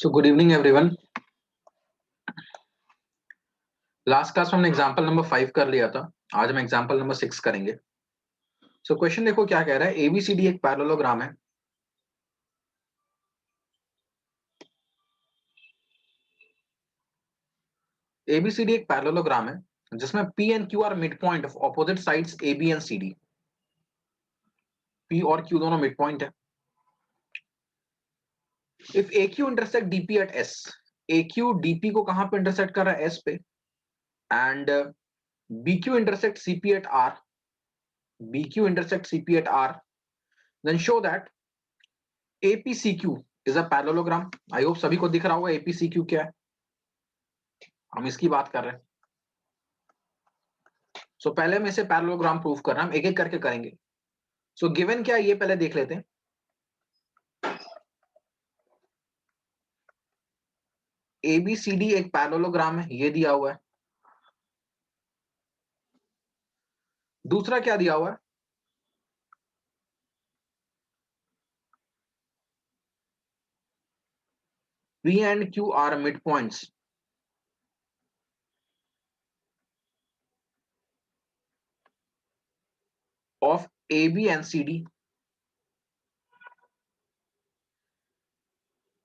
So good evening everyone. Last class में हमने example number 5 कर लिया था। आज हम एग्जांपल नंबर 6 करेंगे। सो क्वेश्चन देखो क्या कह रहा है। एबीसीडी एक पैरेललोग्राम है। एबीसीडी एक पैरेललोग्राम है जिसमें P and Q are mid point of opposite sides A B and C D. P और क्यू दोनों मिड पॉइंट है। If A Q intersect DP at S, A Q DP को कहां पे इंटरसेक्ट कर रहा है? एस पे। And B Q intersect CP at R, B Q intersect CP at R, then show that APCQ is a parallelogram. I hope सभी को दिख रहा होगा एपीसीक्यू क्या है। हम इसकी बात कर रहे हैं। सो पहले हम इसे पैरेललोग्राम प्रूफ करना, हम एक एक करके करेंगे। सो गिवन क्या है ये पहले देख लेते हैं। एबीसीडी एक पैरेललोग्राम है, ये दिया हुआ है। दूसरा क्या दिया हुआ है? P and Q are midpoints of A B and C D.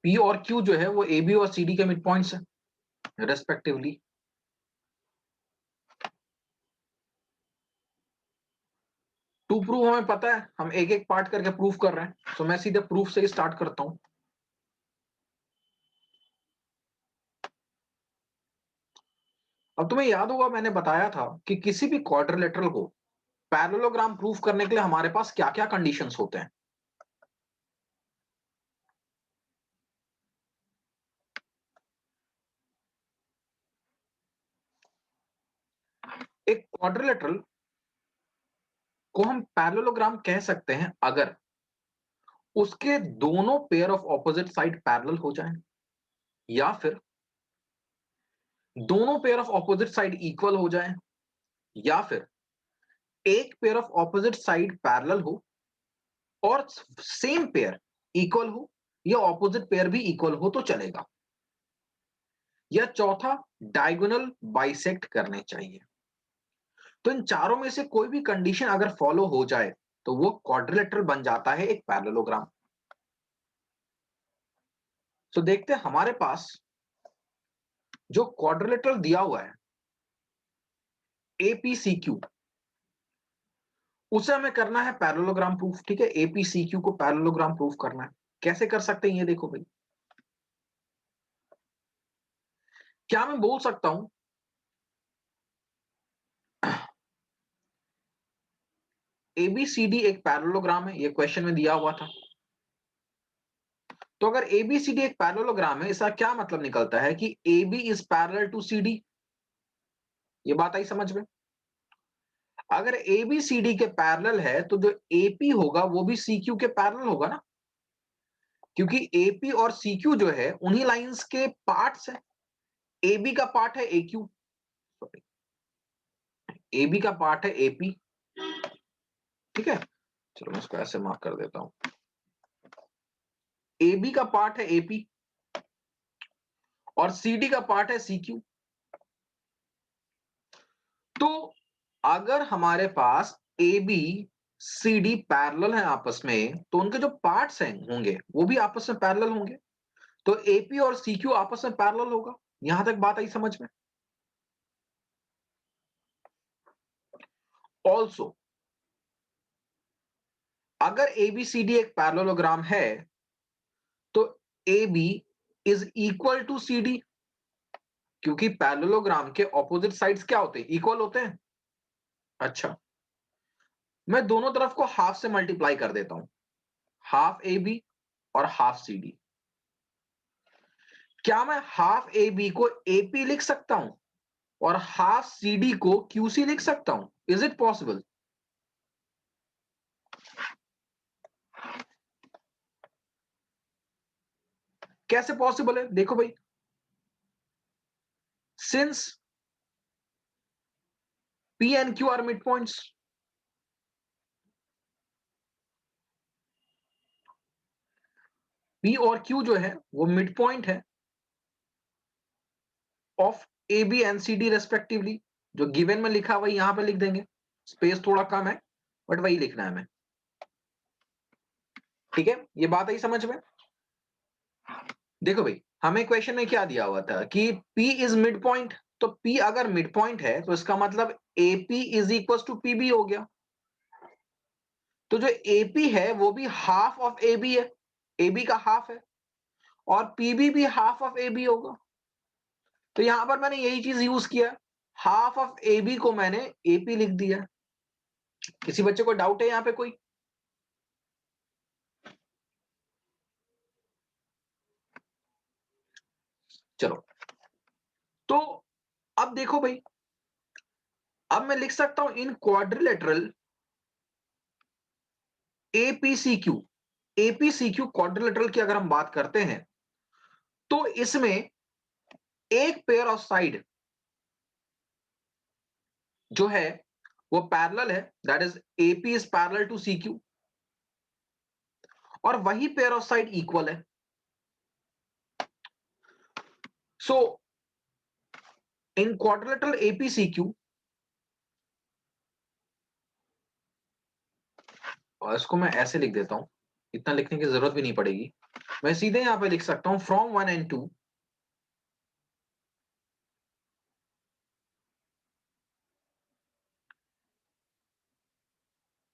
P और क्यू जो है वो ए बी और सी डी के मिड पॉइंट्स है रेस्पेक्टिवली। टू प्रूव हमें पता है, हम एक एक पार्ट करके प्रूफ कर रहे हैं। सो मैं सीधे प्रूफ से ही स्टार्ट करता हूं। अब तुम्हें याद होगा मैंने बताया था कि किसी भी क्वाड्रिलेटरल को पैरेललोग्राम प्रूफ करने के लिए हमारे पास क्या क्या कंडीशंस होते हैं। एक क्वाड्रिलेटरल को हम पैरेललोग्राम कह सकते हैं अगर उसके दोनों pair of opposite side parallel हो जाएं, या फिर दोनों pair of opposite side equal हो जाएं, या फिर एक pair of opposite side parallel हो और सेम पेयर इक्वल हो, या ऑपोजिट पेयर भी इक्वल हो तो चलेगा, या चौथा डायगोनल बाइसेक्ट करने चाहिए। तो इन चारों में से कोई भी कंडीशन अगर फॉलो हो जाए तो वो क्वाड्रिलेटरल बन जाता है एक पैरेललोग्राम। तो देखते हैं हमारे पास जो क्वाड्रिलेटरल दिया हुआ है एपीसीक्यू, उसे हमें करना है पैरेललोग्राम प्रूफ। ठीक है, एपीसीक्यू को पैरेललोग्राम प्रूफ करना है। कैसे कर सकते हैं ये देखो भाई। क्या मैं बोल सकता हूं एबीसीडी एक पैरेललोग्राम है? ये क्वेश्चन में दिया हुआ था। तो अगर एबीसीडी एक पैरेललोग्राम है, इसका क्या मतलब निकलता है कि AB is parallel to CD। ये बात आई समझ में? अगर ABCD के पैरेलल है तो जो AP होगा वो भी CQ के पैरेलल होगा ना, क्योंकि AP और CQ जो है उन्हीं लाइंस के पार्ट्स है। AB का पार्ट है AQ, सॉरी, AB का पार्ट है AP। ठीक है, चलो मैं इसको ऐसे मार्क कर देता हूं। AB का पार्ट है AP और CD का पार्ट है CQ। तो अगर हमारे पास AB CD पैरेलल है आपस में, तो उनके जो पार्ट्स हैं होंगे वो भी आपस में पैरेलल होंगे। तो AP और CQ आपस में पैरेलल होगा। यहां तक बात आई समझ में? ऑल्सो अगर ABCD एक पैरेललोग्राम है तो AB is equal to CD, क्योंकि पैरेललोग्राम के ऑपोजिट साइड्स क्या होते हैं? इक्वल होते हैं। अच्छा, मैं दोनों तरफ को हाफ से मल्टीप्लाई कर देता हूं, हाफ AB और हाफ CD। क्या मैं हाफ AB को AP लिख सकता हूं और हाफ CD को QC लिख सकता हूं? Is it possible? कैसे पॉसिबल है देखो भाई। Since P and Q are midpoints, P और Q जो है वो मिड पॉइंट है of A B and C D respectively. जो गिवन में लिखा वही यहां पे लिख देंगे, स्पेस थोड़ा कम है बट वही लिखना है हमें। ठीक है, ये बात आई समझ में। देखो भाई, हमें क्वेश्चन में क्या दिया हुआ था कि P इज मिड पॉइंट, तो P अगर मिड पॉइंट है तो इसका मतलब AP is equal to PB हो गया। तो जो AP है वो भी हाफ ऑफ AB है, AB का हाफ है, और PB भी हाफ ऑफ AB होगा। तो यहां पर मैंने यही चीज यूज किया, हाफ ऑफ AB को मैंने AP लिख दिया। किसी बच्चे को डाउट है यहां पे कोई? चलो, तो अब देखो भाई, अब मैं लिख सकता हूं इन क्वाड्रिलेटरल APCQ। APCQ क्वाड्रिलेटरल की अगर हम बात करते हैं तो इसमें एक पेयर ऑफ साइड जो है वो पैरेलल है, that is AP is parallel to CQ, और वही पेयर ऑफ साइड इक्वल है। सो इन क्वाड्रिलेटरल APCQ, और इसको मैं ऐसे लिख देता हूं, इतना लिखने की जरूरत भी नहीं पड़ेगी, मैं सीधे यहां पे लिख सकता हूं from 1 and 2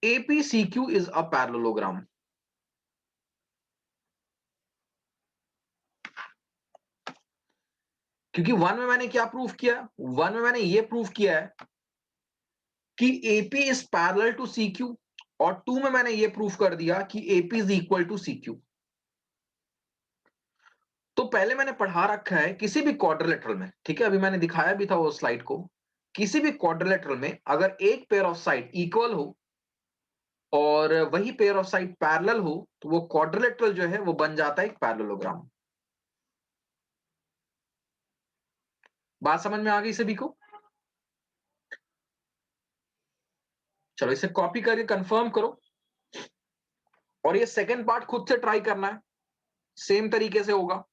APCQ is a parallelogram। क्योंकि वन में मैंने क्या प्रूफ किया, वन में मैंने ये प्रूफ किया है कि AP is parallel to CQ, और टू में मैंने ये प्रूफ कर दिया कि AP is equal to CQ। तो पहले मैंने पढ़ा रखा है किसी भी क्वाड्रिलेटरल में, ठीक है, अभी मैंने दिखाया भी था वो स्लाइड को, किसी भी क्वाड्रिलेटरल में अगर एक पेयर ऑफ साइड इक्वल हो और वही पेयर ऑफ साइड पैरेलल हो तो वो क्वाड्रिलेटरल जो है वो बन जाता है एक पैरेललोग्राम। बात समझ में आ गई सभी को? चलो इसे कॉपी करके कंफर्म करो, और ये सेकंड पार्ट खुद से ट्राई करना है, सेम तरीके से होगा।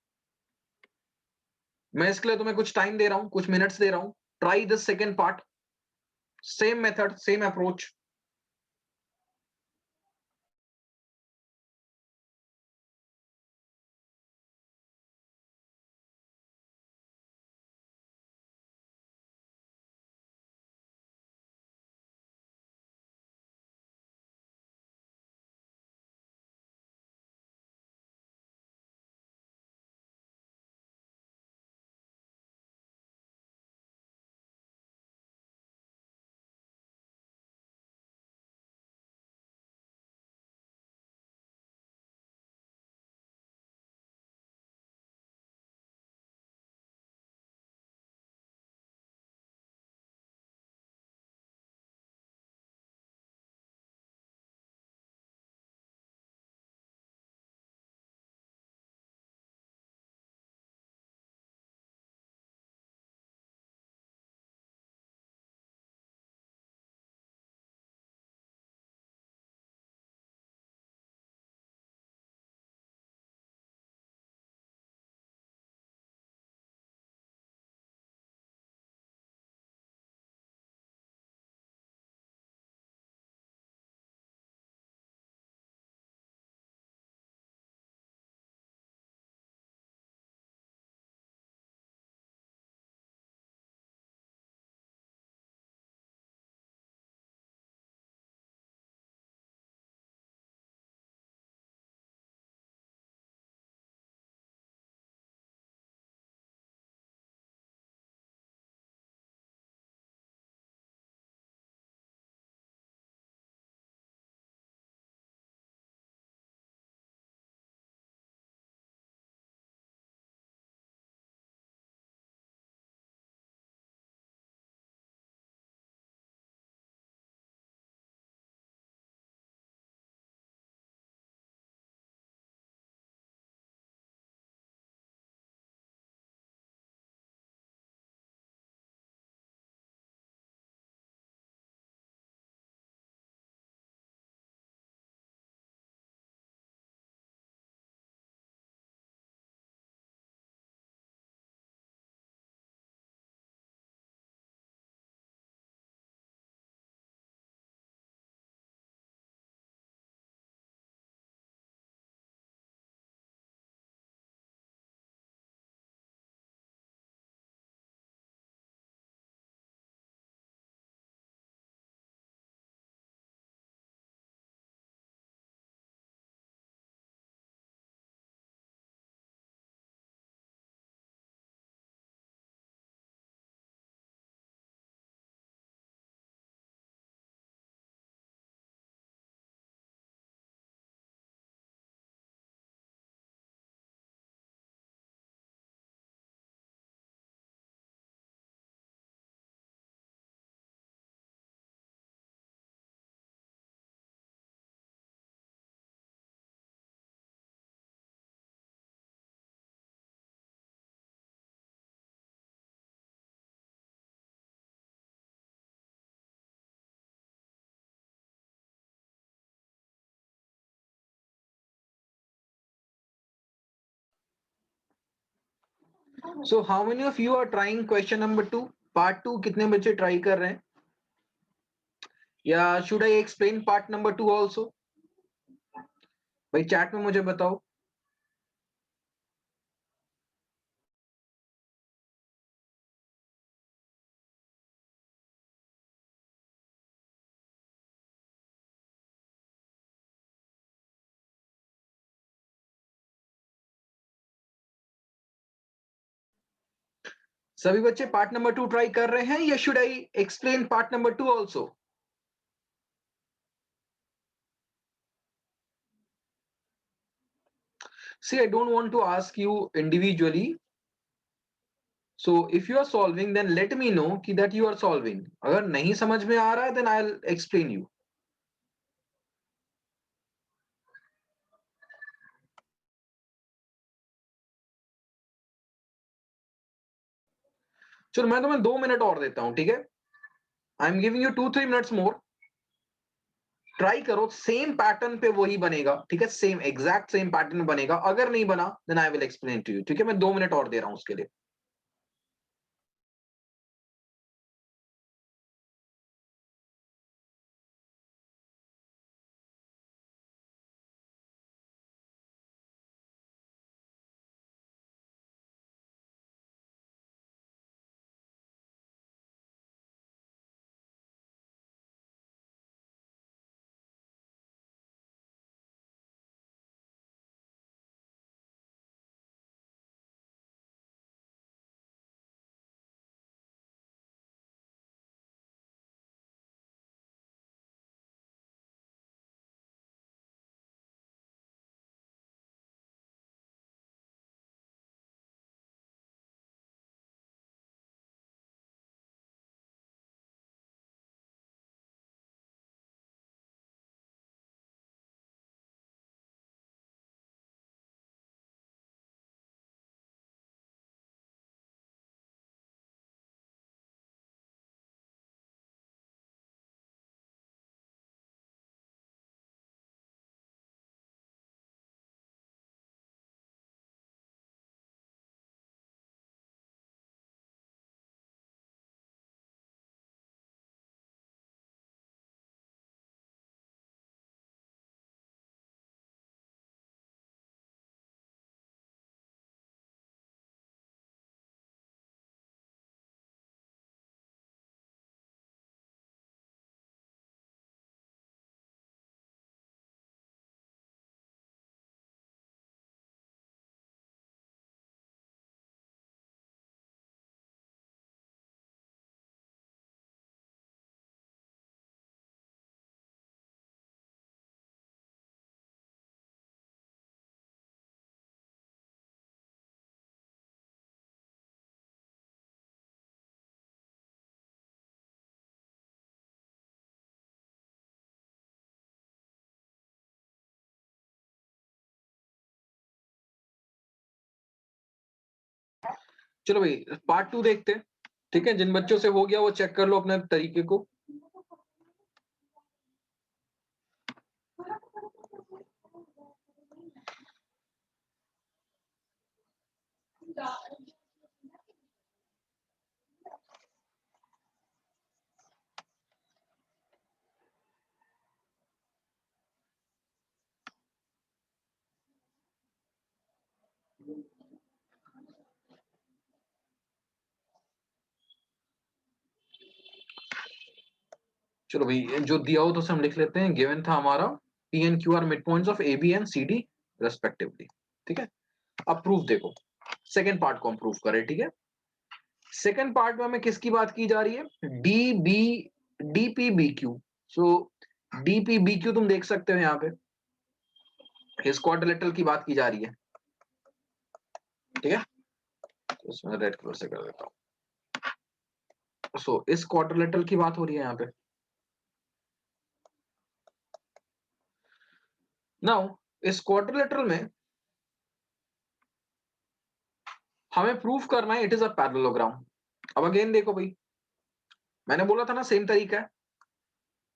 मैं इसके लिए तुम्हें कुछ टाइम दे रहा हूं, कुछ मिनट्स दे रहा हूं। Try this second part, same method, same approach. So how many of you are trying question number 2? Part 2 कितने बच्चे ट्राई कर रहे हैं? या should I explain part number 2 also? भाई चैट में मुझे बताओ. सभी बच्चे पार्ट नंबर 2 ट्राई कर रहे हैं या should I explain part number 2 also? See, I don't want to ask you individually. So if you are solving, then let me know कि that you are solving. अगर नहीं समझ में आ रहा है, then I'll explain you. चलो मैं तुम्हें 2 मिनट और देता हूं, ठीक है? I am giving you 2-3 minutes more. Try करो, सेम पैटर्न पे वही बनेगा, ठीक है? सेम एग्जैक्ट सेम पैटर्न बनेगा. अगर नहीं बना, then I will explain to you, ठीक है? मैं 2 मिनट और दे रहा हूं उसके लिए. चलो भाई पार्ट 2 देखते हैं, ठीक है? जिन बच्चों से हो गया वो चेक कर लो अपने तरीके को. चलो भाई जो दिया हो तो हम लिख लेते हैं. गिवन था हमारा P and Q are midpoints of A B and C D respectively, ठीक है? अब प्रूफ देखो, सेकेंड पार्ट को हम प्रूफ करें, ठीक है? सेकेंड पार्ट में हमें किसकी बात की जा रही है? D B D P B Q. So D P B Q तुम देख सकते हो यहाँ पे इस क्वाड्रिलेटरल की बात की जा रही है, ठीक है? तो इसमें रेड कलर से कर देता हूं. सो इस क्वाड्रिलेटरल की बात हो रही है यहाँ पे. नाउ इस क्वाड्रिलेटरल में हमें प्रूफ करना है इट इज अ पैरेललोग्राम. अब अगेन देखो भाई, मैंने बोला था ना सेम तरीका है.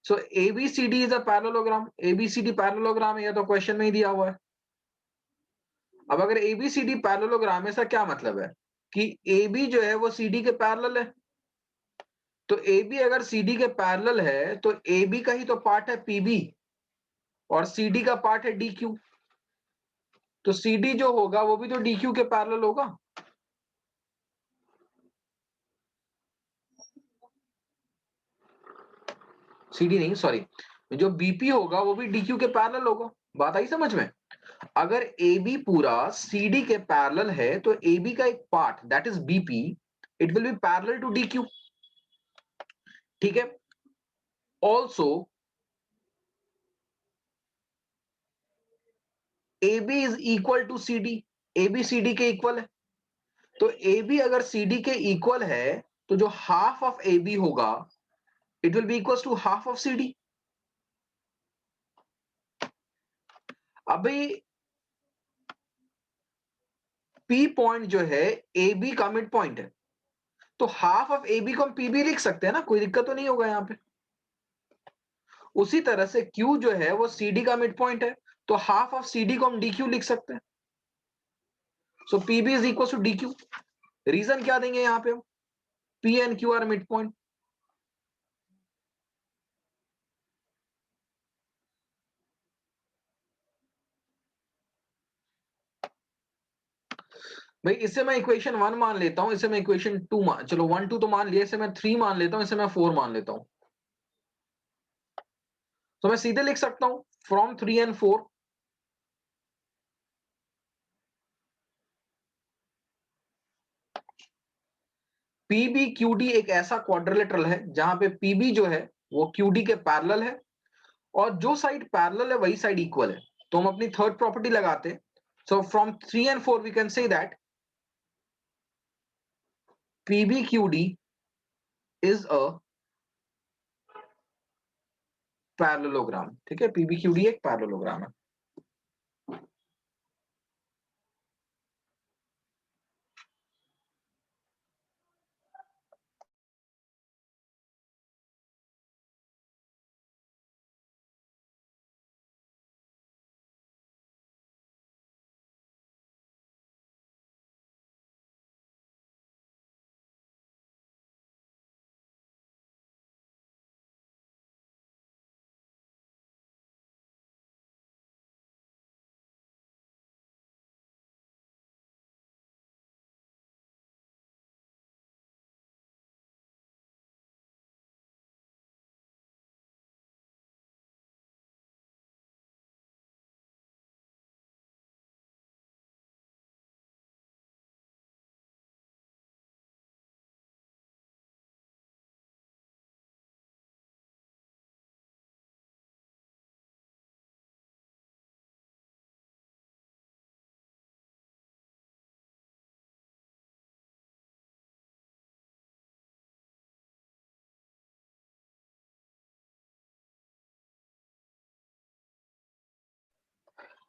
So ABCD is a parallelogram. ABCD parallelogram है, ये तो क्वेश्चन में ही दिया हुआ है. अब अगर एबीसीडी पैरेललोग्राम है, इसका क्या मतलब है कि ए बी जो है वो सी डी के पैरेलल है। तो ए बी अगर सी डी के पैरेलल है तो ए बी का ही तो पार्ट है पी बी और सी डी का पार्ट है डी क्यू। तो सी डी जो होगा वो भी तो डी क्यू के पैरेलल होगा। सी डी नहीं, सॉरी, जो बीपी होगा वो भी डी क्यू के पैरेलल होगा। बात आई समझ में? अगर ए बी पूरा सी डी के पैरेलल है तो ए बी का एक part that is BP, it will be parallel to D Q. ठीक है। Also A B is equal to C D, A B C D के इक्वल है। तो ए बी अगर सी डी के इक्वल है तो जो हाफ ऑफ ए बी होगा it will be equal to half of C D. अभी पी पॉइंट जो है ए बी का मिड पॉइंट है, तो हाफ ऑफ ए बी को हम पी बी लिख सकते हैं ना, कोई दिक्कत तो नहीं होगा यहां पे। उसी तरह से Q जो है वो CD का मिड पॉइंट है, तो हाफ ऑफ CD को हम DQ लिख सकते हैं। So PB is equal to DQ। Reason क्या देंगे यहां पे हम? P and Q are mid point. भाई इसे मैं इक्वेशन 1 मान लेता हूं, इसे मैं इक्वेशन 2 मान, चलो 1 2 तो मान लिया, इसे मैं 3 मान लेता हूं, इसे मैं 4 मान लेता हूं। तो मैं सीधे लिख सकता हूं फ्रॉम 3 एंड 4। PBQD एक ऐसा क्वाड्रिलेटरल है जहां पे PB जो है वो QD के पैरेलल है और जो साइड पैरेलल है वही साइड इक्वल है। तो हम अपनी थर्ड प्रॉपर्टी लगाते हैं। So from 3 and 4 we can say that PBQD is a parallelogram. ठीक है, PBQD एक पैरेललोग्राम है।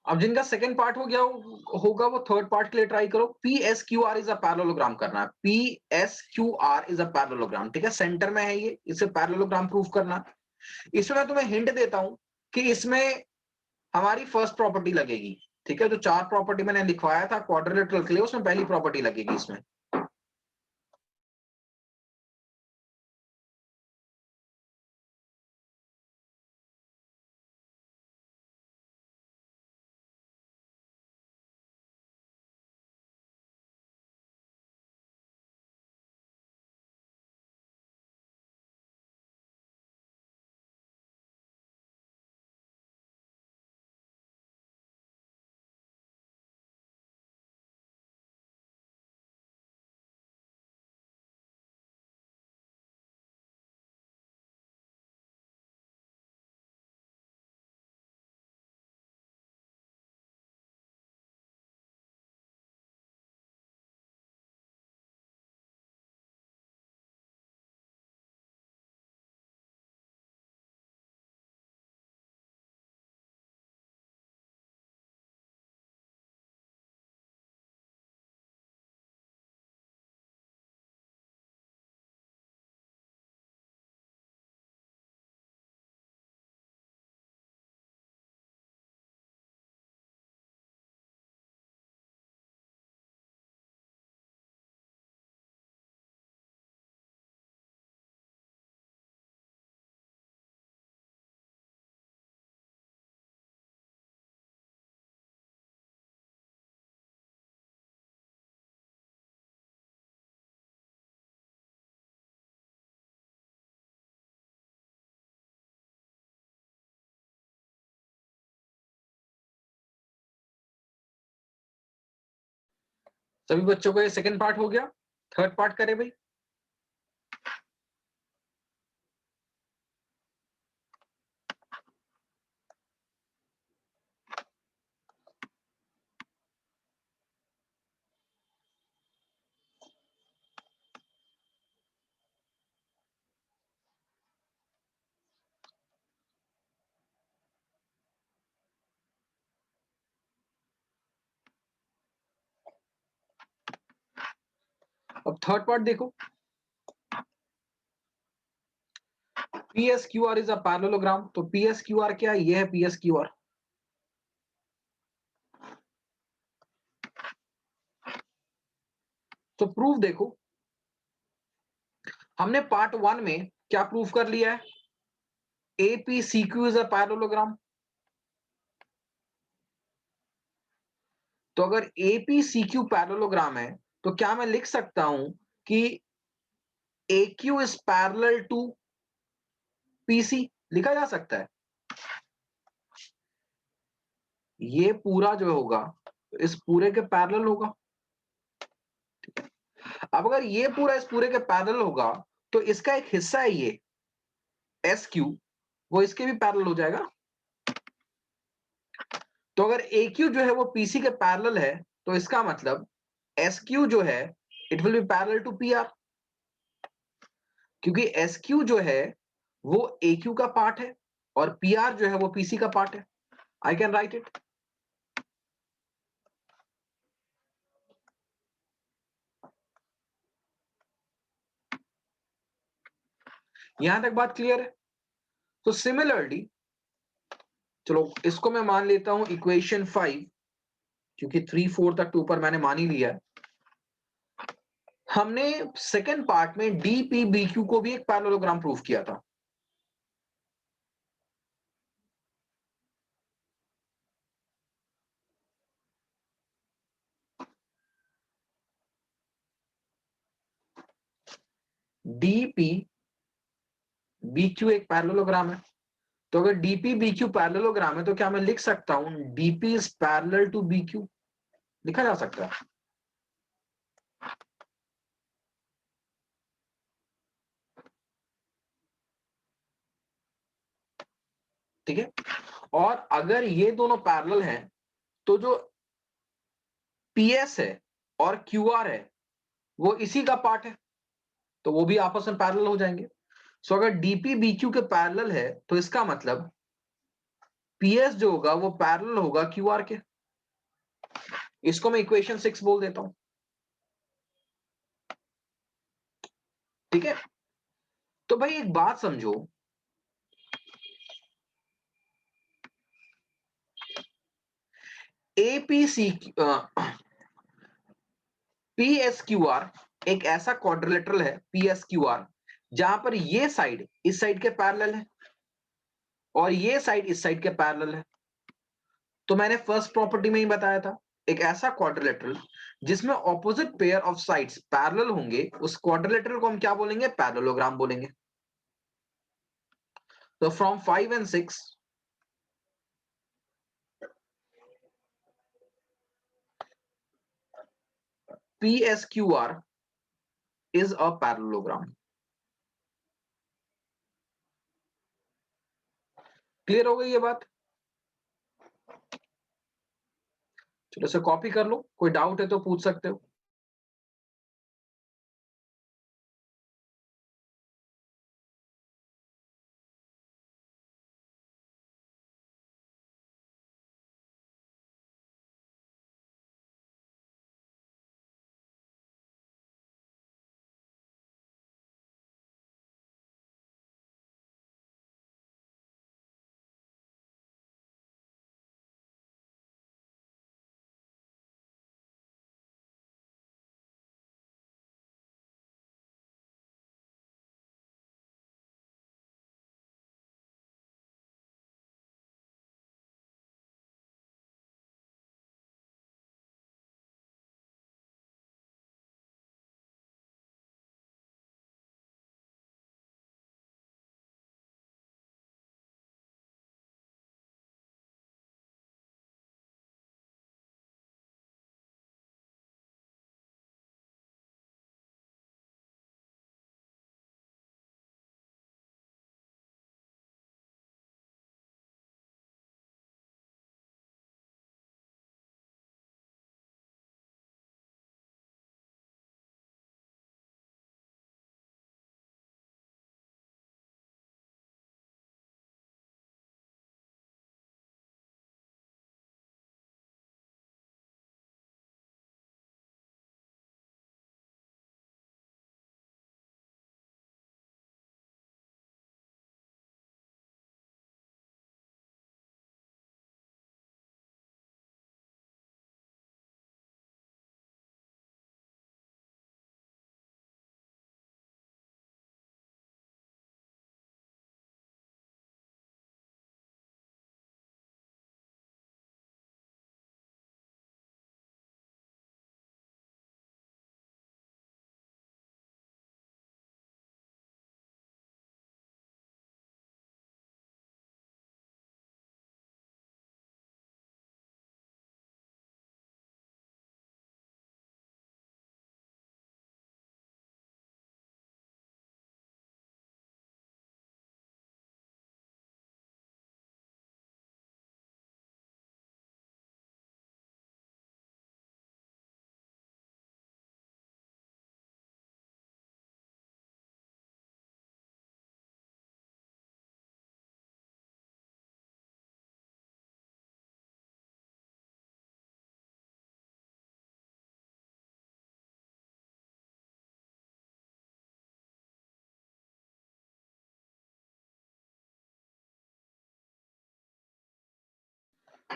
अब जिनका सेकंड पार्ट हो गया होगा वो थर्ड पार्ट के लिए ट्राई करो। PSQR इज अ पैरेललोग्राम करना है। PSQR is a parallelogram. ठीक है, सेंटर में है ये, इसे पैरेललोग्राम प्रूफ करना है। इसमें मैं तुम्हें हिंट देता हूं कि इसमें हमारी फर्स्ट प्रॉपर्टी लगेगी। ठीक है, जो 4 प्रॉपर्टी मैंने लिखवाया था क्वाड्रिलेटरल के लिए उसमें पहली प्रॉपर्टी लगेगी इसमें। सभी बच्चों को ये सेकंड पार्ट हो गया, थर्ड पार्ट करें भाई। अब थर्ड पार्ट देखो, PSQR इज अ पैरेललोग्राम। तो PSQR क्या है? ये है PSQR। तो प्रूफ देखो, हमने पार्ट 1 में क्या प्रूफ कर लिया है? APCQ is a parallelogram. तो अगर APCQ पैरेललोग्राम है तो क्या मैं लिख सकता हूं कि AQ is parallel to PC? लिखा जा सकता है। ये पूरा जो होगा इस पूरे के पैरेलल होगा। अब अगर ये पूरा इस पूरे के पैरेलल होगा तो इसका एक हिस्सा है ये SQ, वो इसके भी पैरेलल हो जाएगा। तो अगर AQ जो है वो PC के पैरेलल है तो इसका मतलब SQ जो है it will be parallel to PR, क्योंकि SQ जो है वो AQ का पार्ट है और PR जो है वो PC का पार्ट है। I can write it. यहां तक बात क्लियर है? तो सिमिलरली चलो इसको मैं मान लेता हूं इक्वेशन 5, क्योंकि 3 4 तक ऊपर मैंने मान ही लिया है। हमने सेकेंड पार्ट में DPBQ को भी एक पैरेललोग्राम प्रूफ किया था। DPBQ एक पैरेललोग्राम है। तो अगर DPBQ पैरेललोग्राम है तो क्या मैं लिख सकता हूं DP is parallel to BQ? लिखा जा सकता है। ठीक है। और अगर ये दोनों पैरेलल हैं तो जो PS है और QR है वो इसी का पार्ट है, तो वो भी आपस में पैरेलल हो जाएंगे। सो अगर DPBQ के पैरेलल है तो इसका मतलब PS जो होगा वो पैरेलल होगा QR के। इसको मैं इक्वेशन 6 बोल देता हूं। ठीक है। तो भाई एक बात समझो, APC PSQR एक ऐसा क्वाड्रिलेटरल है PSQR जहां पर ये साइड इस साइड के पैरेलल है और ये साइड इस साइड के पैरेलल है। तो मैंने फर्स्ट प्रॉपर्टी में ही बताया था, एक ऐसा क्वाड्रिलेटरल जिसमें opposite pair of sides parallel होंगे उस क्वाड्रिलेटरल को हम क्या बोलेंगे? पैरेललोग्राम बोलेंगे। तो from 5 and 6 PSQR is a parallelogram। Clear हो गई ये बात? चलो इसे कॉपी कर लो, कोई डाउट है तो पूछ सकते हो।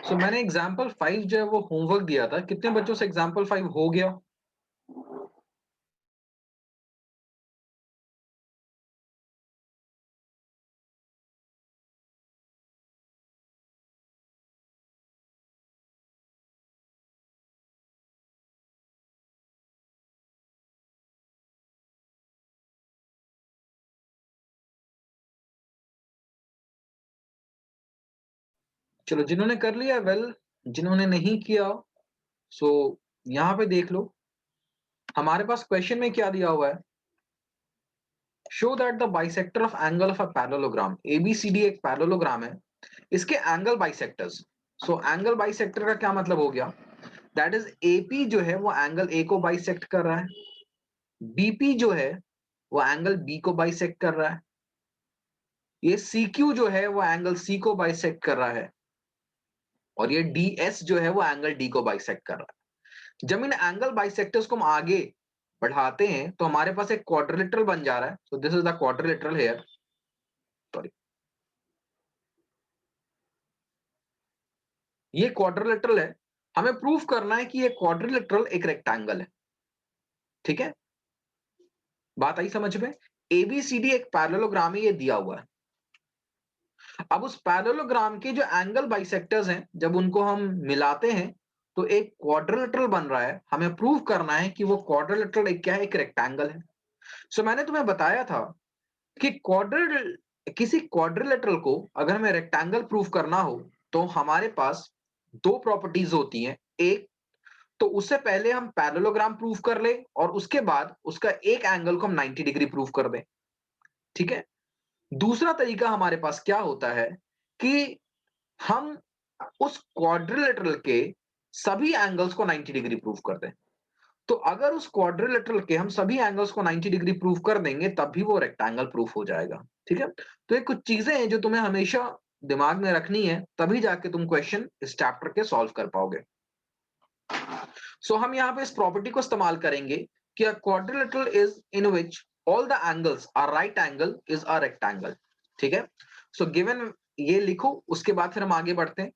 सो मैंने एग्जाम्पल 5 जो है वो होमवर्क दिया था, कितने बच्चों से एग्जाम्पल 5 हो गया? चलो जिन्होंने कर लिया वेल, जिन्होंने नहीं किया सो यहाँ पे देख लो, हमारे पास क्वेश्चन में क्या दिया हुआ है? Show that the bisector of angle of a parallelogram, ABCD एक पैरेललोग्राम है, इसके angle bisectors. So angle bisector का क्या मतलब हो गया? दैट इज एपी जो है वो एंगल ए को बाइसेक्ट कर रहा है, बीपी जो है वो एंगल बी को बाइसेक्ट कर रहा है, ये सीक्यू जो है वो एंगल सी को बाइसेक्ट कर रहा है, और ये डीएस जो है वो एंगल डी को बाइसेक्ट कर रहा है। जब इन एंगल बाइसेक्टर्स को हम आगे बढ़ाते हैं तो हमारे पास एक क्वाड्रिलेटरल बन जा रहा है। So this is the quadrilateral here, sorry, ये क्वाड्रिलेटरल है। हमें प्रूफ करना है कि ये क्वाड्रिलेटरल एक रेक्टेंगल है। ठीक है, बात आई समझ में? एबीसीडी एक पैरेललोग्राम है, ये दिया हुआ है। अब उस पैरेललोग्राम के जो एंगल बाइसेक्टर्स हैं, जब उनको हम मिलाते हैं तो एक क्वाड्रिलेटरल बन रहा है। हमें प्रूव करना है कि वो क्वाड्रिलेटरल एक क्या है, एक रेक्टेंगल है। सो मैंने तुम्हें बताया था कि किसी क्वाड्रिलेटरल को अगर हमें रेक्टेंगल प्रूव करना हो तो हमारे पास दो प्रॉपर्टीज होती हैं। एक तो उससे पहले हम पैरेललोग्राम प्रूव कर ले और उसके बाद उसका एक एंगल को हम 90 डिग्री प्रूव कर दें। ठीक है, दूसरा तरीका हमारे पास क्या होता है कि हम उस क्वाड्रिलेटरल के सभी एंगल्स को 90 डिग्री प्रूव कर दें। तो अगर उस क्वाड्रिलेटरल के हम सभी एंगल्स को 90 डिग्री प्रूव कर देंगे तब भी वो रेक्टेंगल प्रूफ हो जाएगा। ठीक है, तो ये कुछ चीजें हैं जो तुम्हें हमेशा दिमाग में रखनी है, तभी जाके तुम क्वेश्चन इस चैप्टर के सॉल्व कर पाओगे। सो हम यहाँ पे इस प्रॉपर्टी को इस्तेमाल करेंगे कि a quadrilateral is in which all the angles are right angle is a rectangle. ठीक है, सो गिवन ये लिखो, उसके बाद फिर हम आगे बढ़ते हैं।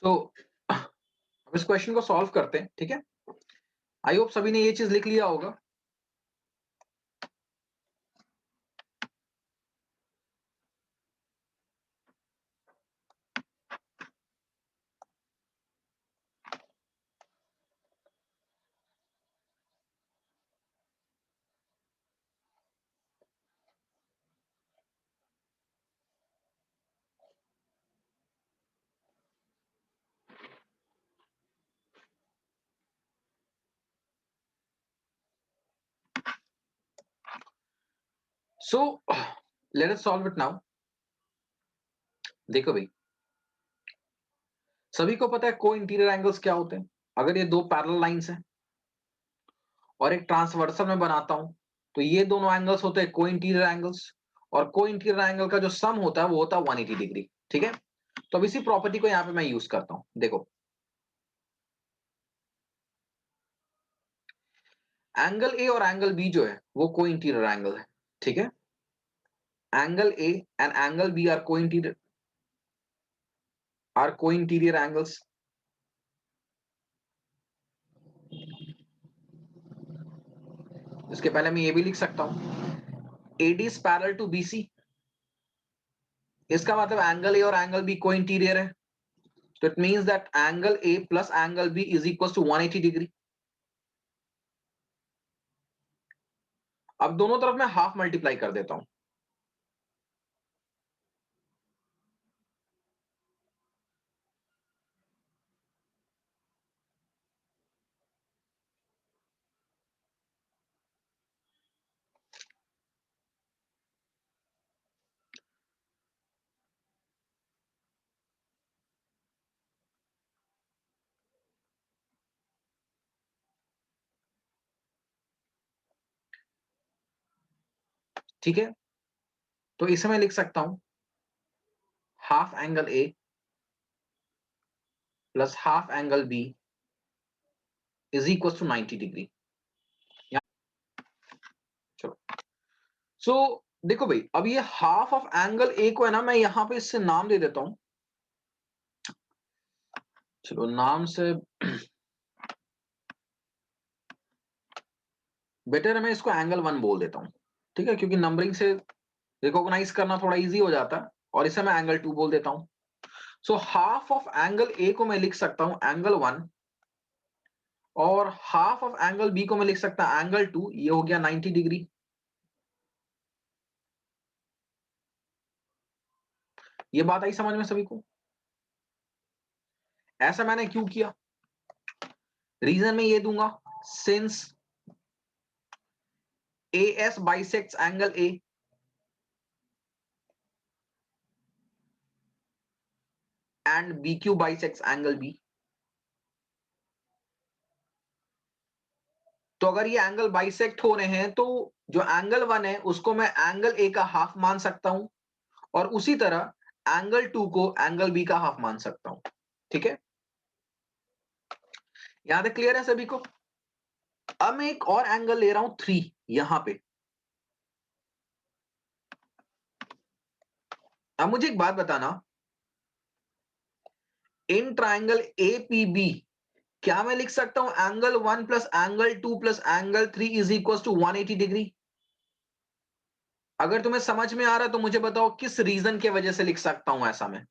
सो अब इस क्वेश्चन को सॉल्व करते हैं। ठीक है, आई होप सभी ने ये चीज लिख लिया होगा। So let us solve it now. देखो भाई, सभी को पता है को इंटीरियर एंगल्स क्या होते हैं। अगर ये दो पैरेलल लाइंस हैं और एक ट्रांसवर्सल में बनाता हूं, तो ये दोनों एंगल्स होते हैं को इंटीरियर एंगल्स, और को इंटीरियर एंगल का जो सम होता है वो होता है 180 डिग्री। ठीक है, तो अब इसी प्रॉपर्टी को यहां पे मैं यूज करता हूं। देखो, एंगल ए और एंगल बी जो है वो को इंटीरियर एंगल है। ठीक है, angle A and angle B are co interior angles. इसके पहले मैं ये भी लिख सकता हूं, AD is parallel to BC। इसका मतलब एंगल ए और एंगल बी को इंटीरियर है, तो it means that angle A plus angle B is equal to 180 degree. अब दोनों तरफ मैं हाफ मल्टीप्लाई कर देता हूं। ठीक है, तो इसे मैं लिख सकता हूं half angle A plus half angle B is equal to 90 degree. चलो, सो देखो भाई, अब ये हाफ ऑफ एंगल ए को है ना, मैं यहां पे इससे नाम दे देता हूं। चलो, नाम से बेटर है मैं इसको एंगल 1 बोल देता हूं। ठीक है, क्योंकि नंबरिंग से रिकॉग्नाइज करना थोड़ा इजी हो जाता है, और इसे मैं एंगल 2 बोल देता हूं। So half of angle A को मैं लिख सकता हूं एंगल 1, और हाफ ऑफ एंगल बी को मैं लिख सकता हूं एंगल 2। ये हो गया 90 डिग्री। ये बात आई समझ में सभी को? ऐसा मैंने क्यों किया? रीजन मैं ये दूंगा, since AS bisects angle A and BQ bisects angle B। तो अगर ये एंगल बाइसेक्ट हो रहे हैं, तो जो एंगल 1 है उसको मैं एंगल ए का हाफ मान सकता हूं, और उसी तरह एंगल 2 को एंगल बी का हाफ मान सकता हूं। ठीक है, यहां तक क्लियर है सभी को? अब मैं एक और एंगल ले रहा हूं 3 यहां पे। अब मुझे एक बात बताना, इन ट्राइंगल APB क्या मैं लिख सकता हूं angle 1 plus angle 2 plus angle 3 is equal to 180 degree? अगर तुम्हें समझ में आ रहा तो मुझे बताओ किस रीजन की वजह से लिख सकता हूं ऐसा मैं।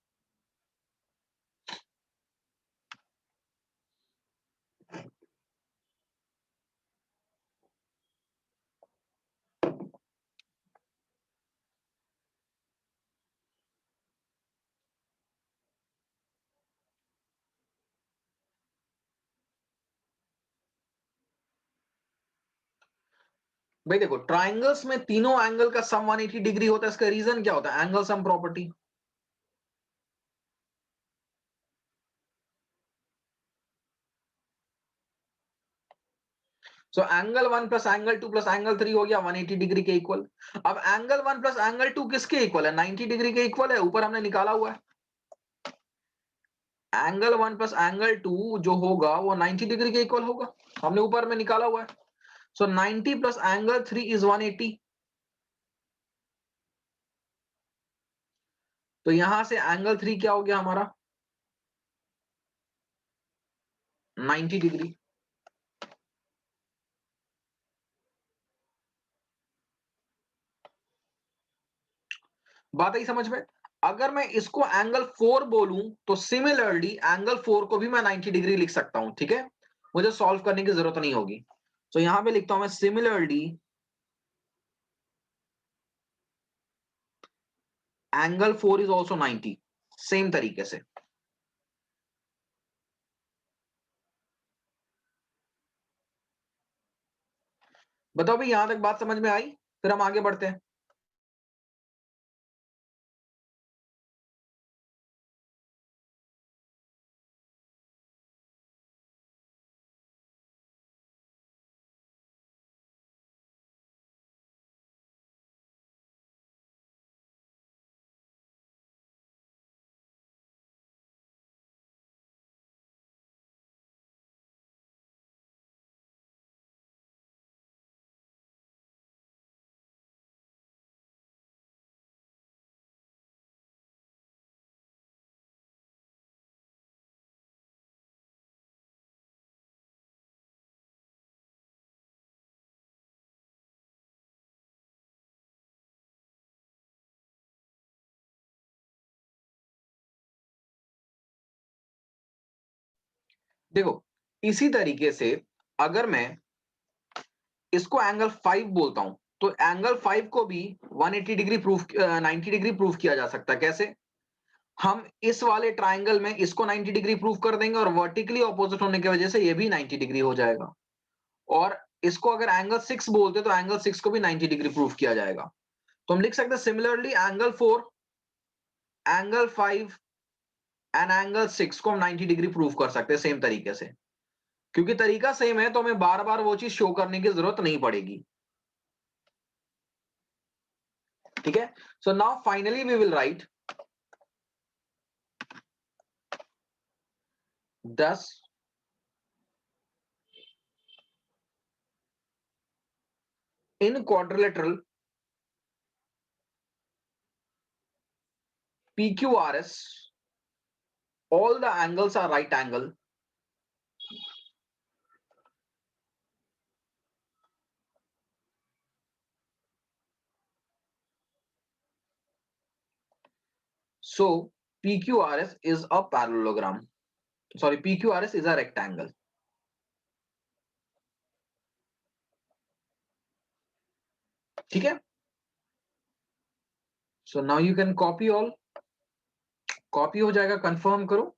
भाई देखो, ट्राइंगल्स में तीनों एंगल का सम 180 डिग्री होता है। इसका रीजन क्या होता है? Angle sum property. So angle 1 plus angle 2 plus angle 3 हो गया 180 डिग्री के इक्वल। अब एंगल 1 प्लस एंगल 2 किसके इक्वल है? 90 डिग्री के इक्वल है, ऊपर हमने निकाला हुआ है। एंगल 1 प्लस एंगल 2 जो होगा वो 90 डिग्री के इक्वल होगा, हमने ऊपर में निकाला हुआ है। सो 90 प्लस एंगल 3 इज 180। तो यहां से एंगल 3 क्या हो गया हमारा? 90 डिग्री। बात आई समझ में? अगर मैं इसको एंगल 4 बोलूं तो सिमिलरली एंगल 4 को भी मैं 90 डिग्री लिख सकता हूं। ठीक है, मुझे सॉल्व करने की जरूरत नहीं होगी। तो यहां पे लिखता हूं मैं similarly angle 4 is also 90। Same तरीके से बताओ भाई, यहां तक बात समझ में आई? फिर हम आगे बढ़ते हैं। देखो, इसी तरीके से अगर मैं इसको एंगल 5 बोलता हूं, तो एंगल 5 को भी 180 डिग्री 90 डिग्री प्रूफ किया जा सकता है। कैसे? हम इस वाले ट्राइंगल में इसको 90 डिग्री प्रूफ कर देंगे और वर्टिकली ऑपोजिट होने की वजह से ये भी 90 डिग्री हो जाएगा। और इसको अगर एंगल 6 बोलते तो एंगल 6 को भी 90 डिग्री प्रूफ किया जाएगा। तो हम लिख सकते हैं similarly angle 4, angle 5 and angle 6 को हम 90 डिग्री प्रूफ कर सकते हैं सेम तरीके से। क्योंकि तरीका सेम है तो हमें बार-बार वो चीज शो करने की जरूरत नहीं पड़ेगी। ठीक है? So now finally we will write 10 in quadrilateral PQRS, all the angles are right angle. So PQRS is a parallelogram. Sorry, PQRS is a rectangle. ठीक है? So now you can copy all. Copy हो जाएगा, confirm करो।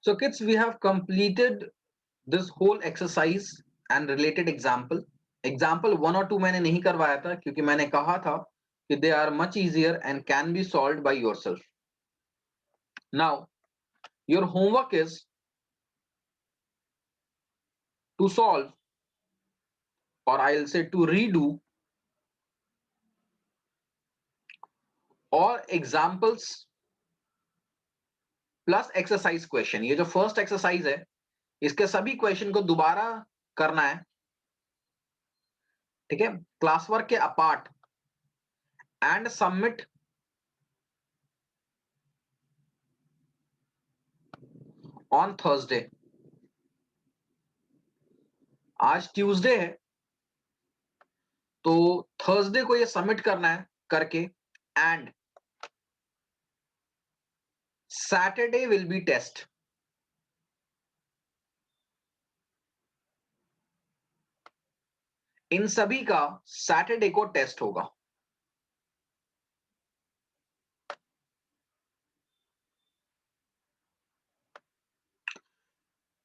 So kids, we have completed this whole exercise and related example. Example 1 और 2 मैंने नहीं करवाया था क्योंकि मैंने कहा था कि they are much easier and can be solved by yourself. Now, your homework is to solve, or I'll say to redo all examples plus exercise question. ये जो फर्स्ट एक्सरसाइज है इसके सभी क्वेश्चन को दोबारा करना है। ठीक है? क्लास वर्क के apart and submit on Thursday. आज ट्यूसडे है तो थर्सडे को ये सबमिट करना है करके, and Saturday will be test. इन सभी का सैटरडे को टेस्ट होगा।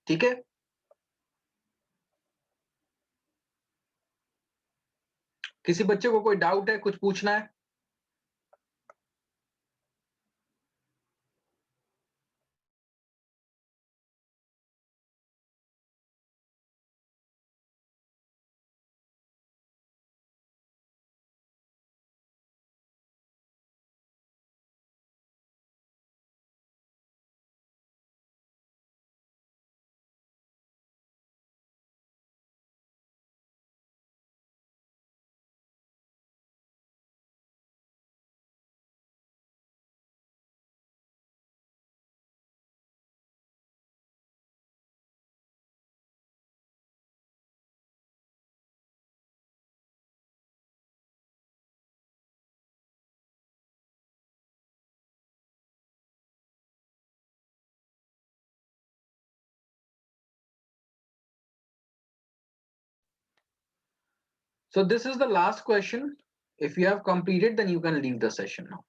ठीक है? किसी बच्चे को कोई डाउट है, कुछ पूछना है? So this is the last question. If you have completed, then you can leave the session now.